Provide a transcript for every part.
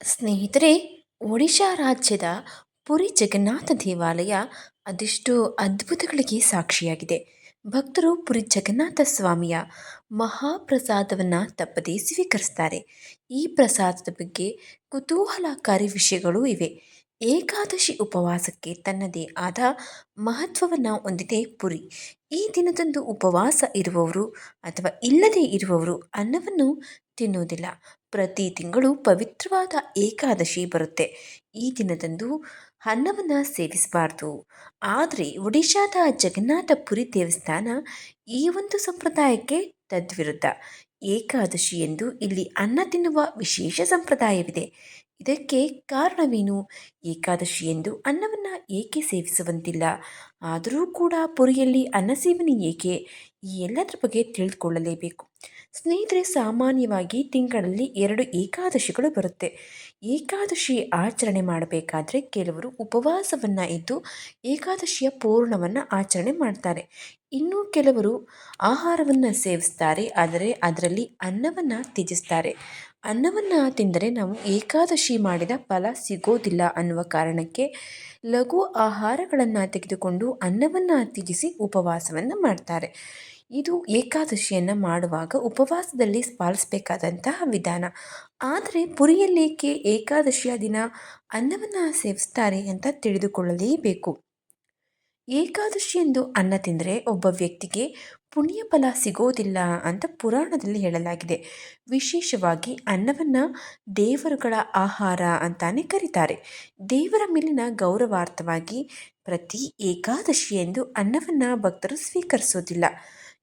ಸ್ನೇಹಿತರೆ, ಒಡಿಶಾ ರಾಜ್ಯದ ಪುರಿ ಜಗನ್ನಾಥ ದೇವಾಲಯ ಅದೆಷ್ಟೋ ಅದ್ಭುತಗಳಿಗೆ ಸಾಕ್ಷಿಯಾಗಿದೆ. ಭಕ್ತರು ಪುರಿ ಜಗನ್ನಾಥ ಸ್ವಾಮಿಯ ಮಹಾಪ್ರಸಾದವನ್ನು ತಪ್ಪದೇ ಸ್ವೀಕರಿಸ್ತಾರೆ. ಈ ಪ್ರಸಾದದ ಬಗ್ಗೆ ಕುತೂಹಲಕಾರಿ ವಿಷಯಗಳೂ ಇವೆ. ಏಕಾದಶಿ ಉಪವಾಸಕ್ಕೆ ತನ್ನದೇ ಆದ ಮಹತ್ವವನ್ನು ಹೊಂದಿದೆ ಪುರಿ. ಈ ದಿನದಂದು ಉಪವಾಸ ಇರುವವರು ಅಥವಾ ಇಲ್ಲದೇ ಇರುವವರು ಅನ್ನವನ್ನು ತಿನ್ನುವುದಿಲ್ಲ. ಪ್ರತಿ ತಿಂಗಳು ಪವಿತ್ರವಾದ ಏಕಾದಶಿ ಬರುತ್ತೆ. ಈ ದಿನದಂದು ಅನ್ನವನ್ನು ಸೇವಿಸಬಾರ್ದು. ಆದರೆ ಒಡಿಶಾದ ಜಗನ್ನಾಥ ಪುರಿ ದೇವಸ್ಥಾನ ಈ ಒಂದು ಸಂಪ್ರದಾಯಕ್ಕೆ ತದ್ವಿರುದ್ಧ. ಏಕಾದಶಿ ಎಂದು ಇಲ್ಲಿ ಅನ್ನ ತಿನ್ನುವ ವಿಶೇಷ ಸಂಪ್ರದಾಯವಿದೆ. ಇದಕ್ಕೆ ಕಾರಣವೇನು? ಏಕಾದಶಿ ಎಂದು ಅನ್ನವನ್ನು ಏಕೆ ಸೇವಿಸುವಂತಿಲ್ಲ? ಆದರೂ ಕೂಡ ಪುರಿಯಲ್ಲಿ ಅನ್ನ ಸೇವನೆ ಏಕೆ? ಈ ಎಲ್ಲದರ ಬಗ್ಗೆ ತಿಳಿದುಕೊಳ್ಳಲೇಬೇಕು. ಸ್ನೇಹಿತರೆ, ಸಾಮಾನ್ಯವಾಗಿ ತಿಂಗಳಲ್ಲಿ 2 ಏಕಾದಶಿಗಳು ಬರುತ್ತೆ. ಏಕಾದಶಿ ಆಚರಣೆ ಮಾಡಬೇಕಾದ್ರೆ ಕೆಲವರು ಉಪವಾಸವನ್ನು ಇದ್ದು ಏಕಾದಶಿಯ ಪೂರ್ಣವನ್ನು ಆಚರಣೆ ಮಾಡ್ತಾರೆ. ಇನ್ನು ಕೆಲವರು ಆಹಾರವನ್ನು ಸೇವಿಸ್ತಾರೆ, ಆದರೆ ಅದರಲ್ಲಿ ಅನ್ನವನ್ನು ತ್ಯಜಿಸ್ತಾರೆ. ಅನ್ನವನ್ನು ತಿಂದರೆ ನಾವು ಏಕಾದಶಿ ಮಾಡಿದ ಫಲ ಸಿಗೋದಿಲ್ಲ ಅನ್ನುವ ಕಾರಣಕ್ಕೆ ಲಘು ಆಹಾರಗಳನ್ನು ತೆಗೆದುಕೊಂಡು ಅನ್ನವನ್ನು ತ್ಯಜಿಸಿ ಉಪವಾಸವನ್ನು ಮಾಡ್ತಾರೆ. ಇದು ಏಕಾದಶಿಯನ್ನು ಮಾಡುವಾಗ ಉಪವಾಸದಲ್ಲಿ ಪಾಲಿಸಬೇಕಾದಂತಹ ವಿಧಾನ. ಆದರೆ ಪುರಿಯಲ್ಲೇಕೆ ಏಕಾದಶಿಯ ದಿನ ಅನ್ನವನ್ನು ಸೇವಿಸ್ತಾರೆ ಅಂತ ತಿಳಿದುಕೊಳ್ಳಲೇಬೇಕು. ಏಕಾದಶಿಯಂದು ಅನ್ನ ತಿಂದರೆ ಒಬ್ಬ ವ್ಯಕ್ತಿಗೆ ಪುಣ್ಯ ಫಲ ಸಿಗೋದಿಲ್ಲ ಅಂತ ಪುರಾಣದಲ್ಲಿ ಹೇಳಲಾಗಿದೆ. ವಿಶೇಷವಾಗಿ ಅನ್ನವನ್ನು ದೇವರುಗಳ ಆಹಾರ ಅಂತಾನೆ ಕರೀತಾರೆ. ದೇವರ ಮೇಲಿನ ಗೌರವಾರ್ಥವಾಗಿ ಪ್ರತಿ ಏಕಾದಶಿಯಂದು ಅನ್ನವನ್ನು ಭಕ್ತರು ಸ್ವೀಕರಿಸೋದಿಲ್ಲ.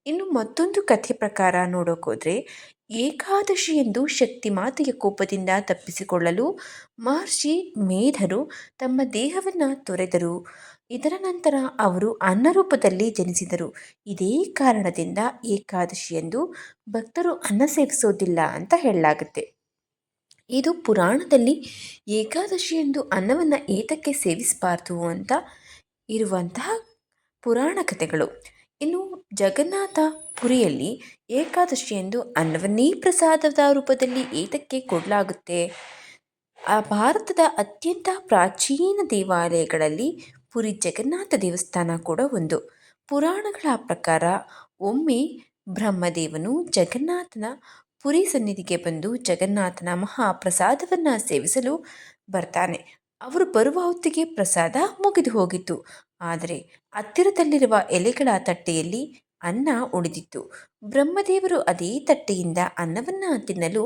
ಇನ್ನು ಮತ್ತೊಂದು ಕಥೆ ಪ್ರಕಾರ ನೋಡೋಕೋದ್ರೆ, ಏಕಾದಶಿಯಂದು ಶಕ್ತಿ ಮಾತೆಯ ಕೋಪದಿಂದ ತಪ್ಪಿಸಿಕೊಳ್ಳಲು ಮಹರ್ಷಿ ಮೇಧರು ತಮ್ಮ ದೇಹವನ್ನು ತೊರೆದರು. ಇದರ ನಂತರ ಅವರು ಅನ್ನ ರೂಪದಲ್ಲಿ ಜನಿಸಿದರು. ಇದೇ ಕಾರಣದಿಂದ ಏಕಾದಶಿಯಂದು ಭಕ್ತರು ಅನ್ನ ಸೇವಿಸೋದಿಲ್ಲ ಅಂತ ಹೇಳಲಾಗುತ್ತೆ. ಇದು ಪುರಾಣದಲ್ಲಿ ಏಕಾದಶಿಯಂದು ಅನ್ನವನ್ನು ಏತಕ್ಕೆ ಸೇವಿಸಬಾರ್ದು ಅಂತ ಇರುವಂತಹ ಪುರಾಣ ಕಥೆಗಳು. ಇನ್ನು ಜಗನ್ನಾಥ ಪುರಿಯಲ್ಲಿ ಏಕಾದಶಿಯಂದು ಅನ್ನವನ್ನೇ ಪ್ರಸಾದದ ರೂಪದಲ್ಲಿ ಏತಕ್ಕೆ ಕೊಡಲಾಗುತ್ತೆ? ಭಾರತದ ಅತ್ಯಂತ ಪ್ರಾಚೀನ ದೇವಾಲಯಗಳಲ್ಲಿ ಪುರಿ ಜಗನ್ನಾಥ ದೇವಸ್ಥಾನ ಕೂಡ ಒಂದು. ಪುರಾಣಗಳ ಪ್ರಕಾರ ಒಮ್ಮೆ ಬ್ರಹ್ಮದೇವನು ಜಗನ್ನಾಥನ ಪುರಿ ಸನ್ನಿಧಿಗೆ ಬಂದು ಜಗನ್ನಾಥನ ಮಹಾಪ್ರಸಾದವನ್ನು ಸೇವಿಸಲು ಬರ್ತಾನೆ. ಅವರು ಬರುವ ಹೊತ್ತಿಗೆ ಪ್ರಸಾದ ಮುಗಿದು ಹೋಗಿತ್ತು. ಆದರೆ ಹತ್ತಿರದಲ್ಲಿರುವ ಎಲೆಗಳ ತಟ್ಟೆಯಲ್ಲಿ ಅನ್ನ ಉಳಿದಿತ್ತು. ಬ್ರಹ್ಮದೇವರು ಅದೇ ತಟ್ಟೆಯಿಂದ ಅನ್ನವನ್ನು ತಿನ್ನಲು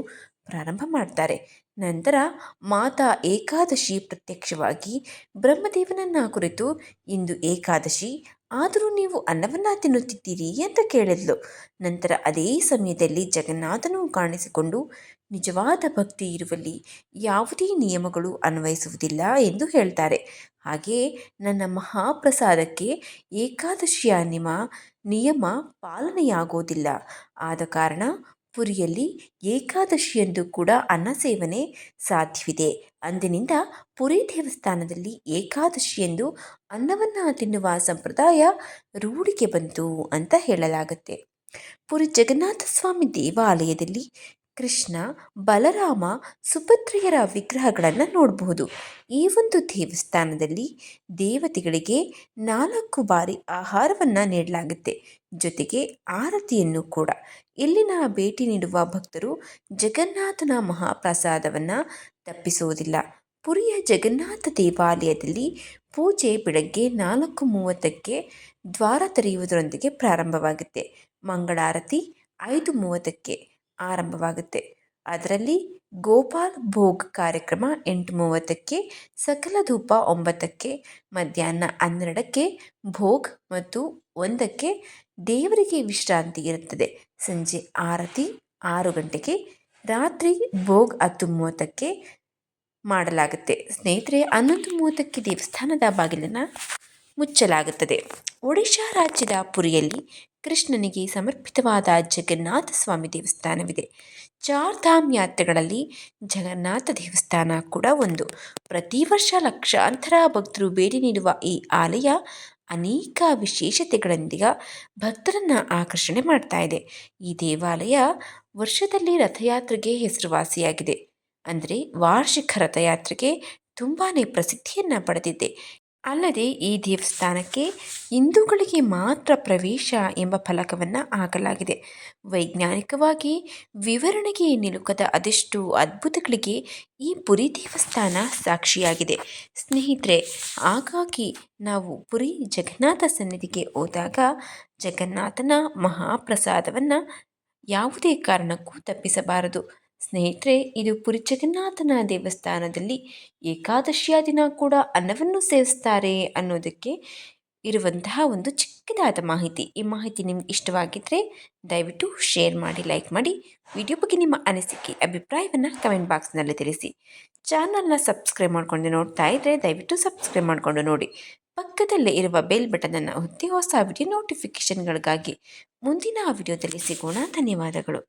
ಪ್ರಾರಂಭ ಮಾಡ್ತಾರೆ. ನಂತರ ಮಾತಾ ಏಕಾದಶಿ ಪ್ರತ್ಯಕ್ಷವಾಗಿ ಬ್ರಹ್ಮದೇವನನ್ನ ಕುರಿತು, ಇಂದು ಏಕಾದಶಿ ಆದರೂ ನೀವು ಅನ್ನವನ್ನು ತಿನ್ನುತ್ತಿದ್ದೀರಿ ಅಂತ ಕೇಳಿದ್ಲು. ನಂತರ ಅದೇ ಸಮಯದಲ್ಲಿ ಜಗನ್ನಾಥನು ಕಾಣಿಸಿಕೊಂಡು, ನಿಜವಾದ ಭಕ್ತಿ ಇರುವಲ್ಲಿ ಯಾವುದೇ ನಿಯಮಗಳು ಅನ್ವಯಿಸುವುದಿಲ್ಲ ಎಂದು ಹೇಳ್ತಾರೆ. ಹಾಗೆಯೇ ನನ್ನ ಮಹಾಪ್ರಸಾದಕ್ಕೆ ಏಕಾದಶಿಯ ನಿಯಮ ಪಾಲನೆಯಾಗೋದಿಲ್ಲ. ಆದ ಕಾರಣ ಪುರಿಯಲ್ಲಿ ಏಕಾದಶಿಯಂದು ಕೂಡ ಅನ್ನ ಸೇವನೆ ಸಾಧ್ಯವಿದೆ. ಅಂದಿನಿಂದ ಪುರಿ ದೇವಸ್ಥಾನದಲ್ಲಿ ಏಕಾದಶಿಯಂದು ಅನ್ನವನ್ನು ತಿನ್ನುವ ಸಂಪ್ರದಾಯ ರೂಢಿಗೆ ಬಂತು ಅಂತ ಹೇಳಲಾಗುತ್ತೆ. ಪುರಿ ಜಗನ್ನಾಥ ಸ್ವಾಮಿ ದೇವಾಲಯದಲ್ಲಿ ಕೃಷ್ಣ, ಬಲರಾಮ, ಸುಭದ್ರೆಯರ ವಿಗ್ರಹಗಳನ್ನು ನೋಡಬಹುದು. ಈ ಒಂದು ದೇವಸ್ಥಾನದಲ್ಲಿ ದೇವತೆಗಳಿಗೆ 4 ಬಾರಿ ಆಹಾರವನ್ನು ನೀಡಲಾಗುತ್ತೆ, ಜೊತೆಗೆ ಆರತಿಯನ್ನು ಕೂಡ. ಇಲ್ಲಿನ ಭೇಟಿ ನೀಡುವ ಭಕ್ತರು ಜಗನ್ನಾಥನ ಮಹಾಪ್ರಸಾದವನ್ನು ತಪ್ಪಿಸುವುದಿಲ್ಲ. ಪುರಿಯ ಜಗನ್ನಾಥ ದೇವಾಲಯದಲ್ಲಿ ಪೂಜೆ ಬೆಳಗ್ಗೆ 4:30ಕ್ಕೆ ದ್ವಾರ ತೆರೆಯುವುದರೊಂದಿಗೆ ಪ್ರಾರಂಭವಾಗುತ್ತೆ. ಮಂಗಳಾರತಿ 5:30ಕ್ಕೆ ಆರಂಭವಾಗುತ್ತೆ. ಅದರಲ್ಲಿ ಗೋಪಾಲ್ ಭೋಗ್ ಕಾರ್ಯಕ್ರಮ 8:30ಕ್ಕೆ, ಸಕಲ ಧೂಪ 9ಕ್ಕೆ, ಮಧ್ಯಾಹ್ನ 12ಕ್ಕೆ ಭೋಗ್ ಮತ್ತು 1ಕ್ಕೆ ದೇವರಿಗೆ ವಿಶ್ರಾಂತಿ ಇರುತ್ತದೆ. ಸಂಜೆ ಆರತಿ 6 ಗಂಟೆಗೆ, ರಾತ್ರಿ ಭೋಗ್ 10:30ಕ್ಕೆ ಮಾಡಲಾಗುತ್ತೆ. ಸ್ನೇಹಿತರೆ, 11:30ಕ್ಕೆ ದೇವಸ್ಥಾನದ ಬಾಗಿಲನ್ನು ಮುಚ್ಚಲಾಗುತ್ತದೆ. ಒಡಿಶಾ ರಾಜ್ಯದ ಪುರಿಯಲ್ಲಿ ಕೃಷ್ಣನಿಗೆ ಸಮರ್ಪಿತವಾದ ಜಗನ್ನಾಥ ಸ್ವಾಮಿ ದೇವಸ್ಥಾನವಿದೆ. ಚಾರ್ಧಾಮ್ ಯಾತ್ರೆಗಳಲ್ಲಿ ಜಗನ್ನಾಥ ದೇವಸ್ಥಾನ ಕೂಡ ಒಂದು. ಪ್ರತಿ ವರ್ಷ ಲಕ್ಷಾಂತರ ಭಕ್ತರು ಭೇಟಿ ನೀಡುವ ಈ ಆಲಯ ಅನೇಕ ವಿಶೇಷತೆಗಳೊಂದಿಗೆ ಭಕ್ತರನ್ನು ಆಕರ್ಷಣೆ ಮಾಡ್ತಾ ಇದೆ. ಈ ದೇವಾಲಯ ವರ್ಷದಲ್ಲಿ ರಥಯಾತ್ರೆಗೆ ಹೆಸರುವಾಸಿಯಾಗಿದೆ. ಅಂದರೆ ವಾರ್ಷಿಕ ರಥಯಾತ್ರೆಗೆ ತುಂಬಾ ಪ್ರಸಿದ್ಧಿಯನ್ನು ಪಡೆದಿದೆ. ಅಲ್ಲದೆ ಈ ದೇವಸ್ಥಾನಕ್ಕೆ ಹಿಂದೂಗಳಿಗೆ ಮಾತ್ರ ಪ್ರವೇಶ ಎಂಬ ಫಲಕವನ್ನು ಹಾಕಲಾಗಿದೆ. ವೈಜ್ಞಾನಿಕವಾಗಿ ವಿವರಣೆಗೆ ನಿಲುಕದ ಅದೆಷ್ಟು ಅದ್ಭುತಗಳಿಗೆ ಈ ಪುರಿ ದೇವಸ್ಥಾನ ಸಾಕ್ಷಿಯಾಗಿದೆ. ಸ್ನೇಹಿತರೆ, ಹಾಗಾಗಿ ನಾವು ಪುರಿ ಜಗನ್ನಾಥ ಸನ್ನಿಧಿಗೆ ಹೋದಾಗ ಜಗನ್ನಾಥನ ಮಹಾಪ್ರಸಾದವನ್ನು ಯಾವುದೇ ಕಾರಣಕ್ಕೂ ತಪ್ಪಿಸಬಾರದು. ಸ್ನೇಹಿತರೆ, ಇದು ಪುರಿ ಜಗನ್ನಾಥನ ದೇವಸ್ಥಾನದಲ್ಲಿ ಏಕಾದಶಿಯ ದಿನ ಕೂಡ ಅನ್ನವನ್ನು ಸೇವಿಸ್ತಾರೆ ಅನ್ನೋದಕ್ಕೆ ಇರುವಂತಹ ಒಂದು ಚಿಕ್ಕದಾದ ಮಾಹಿತಿ. ಈ ಮಾಹಿತಿ ನಿಮ್ಗೆ ಇಷ್ಟವಾಗಿದ್ದರೆ ದಯವಿಟ್ಟು ಶೇರ್ ಮಾಡಿ, ಲೈಕ್ ಮಾಡಿ. ವಿಡಿಯೋ ಬಗ್ಗೆ ನಿಮ್ಮ ಅನಿಸಿಕೆ ಅಭಿಪ್ರಾಯವನ್ನು ಕಮೆಂಟ್ ಬಾಕ್ಸ್ನಲ್ಲಿ ತಿಳಿಸಿ. ಚಾನಲ್ನ ಸಬ್ಸ್ಕ್ರೈಬ್ ಮಾಡ್ಕೊಂಡು ನೋಡ್ತಾ ಇದ್ದರೆ ದಯವಿಟ್ಟು ಸಬ್ಸ್ಕ್ರೈಬ್ ಮಾಡಿಕೊಂಡು ನೋಡಿ. ಪಕ್ಕದಲ್ಲೇ ಇರುವ ಬೆಲ್ ಬಟನನ್ನು ಒತ್ತಿ ಹೊಸ ವಿಡಿಯೋ ನೋಟಿಫಿಕೇಷನ್ಗಳಿಗಾಗಿ. ಮುಂದಿನ ವಿಡಿಯೋದಲ್ಲಿ ಸಿಗೋಣ. ಧನ್ಯವಾದಗಳು.